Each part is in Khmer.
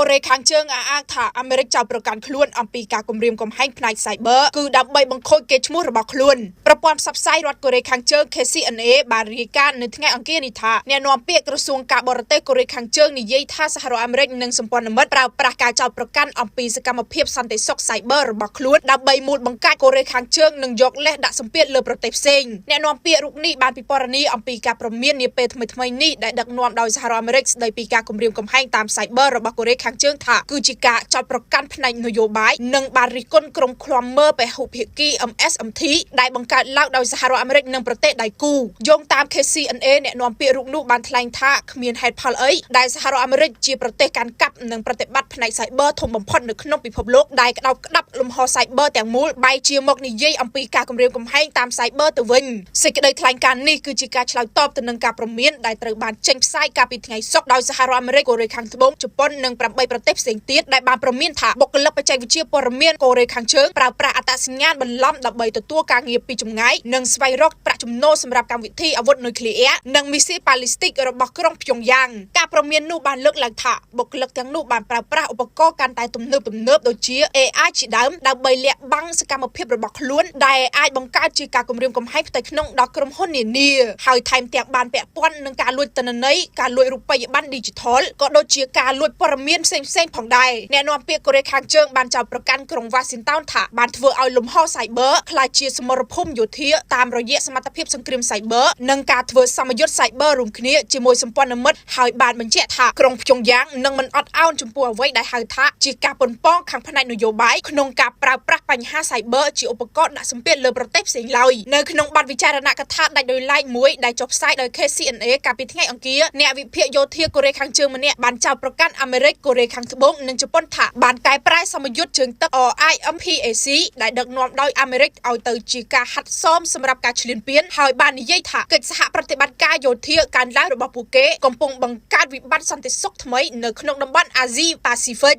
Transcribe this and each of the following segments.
កូរ៉េខាងជើងអាថាអាមេរិកចោទប្រកាន់ខ្លួនអំពីការគំរាមកំហែងផ្នែក Cyber គឺដើម្បីបង្ខូចកេរ្តិ៍ឈ្មោះរបស់ខ្លួនប្រព័ន្ធផ្សព្វផ្សាយរដ្ឋកូរ៉េខាងជើង KCNA បានរាយការណ៍នៅថ្ងៃអង្គារនេះថាអ្នកនាំពាក្យក្រសួងការបរទេសកូរ៉េខាងជើងនិយាយថាសហរដ្ឋអាមេរិកនិងសម្ព័ន្ធមិត្តប្រើប្រាស់ការចោទប្រកាន់អំពីសកម្មភាពសន្តិសុខ Cyber របស់ខ្លួនដើម្បីមូលបង្កាច់កូរ៉េខាងជើងនិងយកលេសដាក់សម្ពាធលើប្រទេសផ្សេងអ្នកនាំពាក្យរូបនេះបានពិពណ៌នាអំពីការព្រមាននាពេលថ្មីៗនេះដែលដឹកនាំដោយសហរដ្ឋអាមេរិកស្ដីពីការគំរាមកំហែងតាម Cyber របស់កូរ៉េខាងជើងថាគឺជាការចោទប្រកាន់ផ្នែកនយោបាយនិងបានរិះគន់ក្រុមឃ្លាំមើលពហុភាគី MSMT ដែលបង្កើតឡើងដោយសហរដ្ឋអាមេរិកនិងប្រទេសដៃគូយោងតាម KCNA អ្នកនាំពាក្យរូបនោះបានថ្លែងថាគ្មានហេតុផលអីដែលសហរដ្ឋអាមេរិកជាប្រទេសកាន់កាប់និងប្រតិបត្តិផ្នែក Cyber ធំបំផុតនៅក្នុងពិភពលោកដែលក្តោបក្តាប់លំហ Cyber ទាំងមូលបែរជាមកនិយាយអំពីការគំរាមកំហែងតាម Cyber ទៅវិញសេចក្តីថ្លែងការណ៍នេះគឺជាការឆ្លើយតបទៅនឹងការព្រមានដែលត្រូវបានចេញផ្សាយកាលពីថ្ងៃសុក្រដោយសហរដ្ឋអាមេរិកកូរ៉េខាងត្បូងជប៉ុននិង8ប្រទេសផ្សេងទៀតដែលបានព្រមានថាបុគ្គលិកបច្ចេកវិទ្យាព័ត៌មានកូរ៉េខាងជើងប្រើប្រាស់អត្តសញ្ញាណបន្លំដើម្បីទទួលការងារពីចម្ងាយនិងស្វែងរកប្រាក់ចំណូលសម្រាប់កម្មវិធីអាវុធនុយក្លេអ៊ែរនិងមីស៊ីលប៉ាឡេស្ទិករបស់ក្រុងព្យុងយ៉ាងការព្រមាននោះបានលើកឡើងថាបុគ្គលិកទាំងនោះបានប្រើប្រាស់ឧបករណ៍កាន់តែទំនើបដូចជា AI ជាដើមដើម្បីលាក់បាំងសកម្មភាពរបស់ខ្លួនដែលអាចបង្កើតជាការគំរាមកំហែងផ្ទៃក្នុងដល់ក្រុមហ៊ុននានាហើយថែមទាំងបានពាក់ព័ន្ធនឹងការលួចទិន្នន័យការលួចរូបិយប័ណ្ណ Digital ក៏ដូចជាការលួចព័ត៌មានផ្សេងៗផងដែរអ្នកនាំពាក្យកូរ៉េខាងជើងបានចោទប្រកាន់ក្រុង Washington ថាបានធ្វើឲ្យលំហ Cyber ក្លាយជាសមរភូមិយោធាតាមរយៈសមត្ថភាពសង្គ្រាម Cyber និងការធ្វើសមយុទ្ធ Cyber រួមគ្នាជាមួយសម្ព័ន្ធមិត្តហើយបានបញ្ជាក់ថាក្រុងព្យុងយ៉ាងនឹងមិនអត់ឱនចំពោះអ្វីដែលហៅថាជាការប៉ុនប៉ងខាងផ្នែកនយោបាយក្នុងការប្រើប្រាស់បញ្ហា Cyber ជាឧបករណ៍ដាក់សម្ពាធលើប្រទេសផ្សេងឡើយនៅក្នុងបទវិចារណកថាដាច់ដោយឡែកមួយដែលចុះផ្សាយដោយ KCNA កាលពីថ្ងៃអង្គារអ្នកវិភាគយោធាកូរ៉េខាងជើងម្នាក់បានចោទប្រកាន់អាមេរិកកូរ៉េខាងត្បូងនិងជប៉ុនថាបានកែប្រែសមយុទ្ធជើងទឹក RIMPAC ដែលដឹកនាំដោយអាមេរិកឲ្យទៅជាការហាត់សមសម្រាប់ការឈ្លានពានហើយបាននិយាយថាកិច្ចសហប្រតិបត្តិការយោធាកើនឡើងរបស់ពួកគេកំពុងបង្កើតវិបត្តិសន្តិសុខថ្មីនៅក្នុងតំបន់អាស៊ីប៉ាស៊ីហ្វិក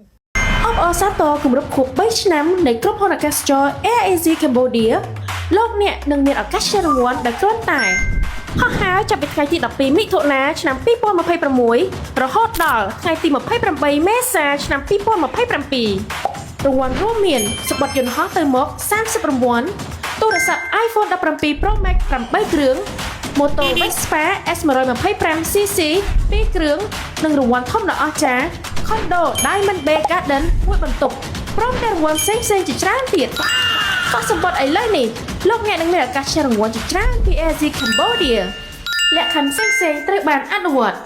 អបអរសាទរគម្រប់ខួប3ឆ្នាំនៃក្រុមហ៊ុនអាកាសចរ Air Asia Cambodia លោកអ្នកនឹងមានឱកាសរង្វាន់ដែលគ្រាន់តែហោះហើរចាប់ពីថ្ងៃទី12មិថុនាឆ្នាំ2026រហូតដល់ថ្ងៃទី28មេសាឆ្នាំ2027រង្វាន់រួមមានសំបុត្រយន្តហោះទៅមក30រង្វាន់ទូរស័ព្ទ iPhone 17 Pro Max 8គ្រឿងម៉ូតូ Vespa S125cc 2គ្រឿងនិងរង្វាន់ធំដ៏អស្ចារ្យ Condo Diamond Bay Garden មួយបន្ទប់ព្រមទាំងរង្វាន់ផ្សេងៗជាច្រើនទៀតបោះសម្បត្តិឥឡូវនេះលោកអ្នកនឹងមានឱកាសឈ្នះរង្វាន់ជាច្រើនពី Asia Cambodia លក្ខខណ្ឌផ្សេងៗត្រូវបានអនុវត្ត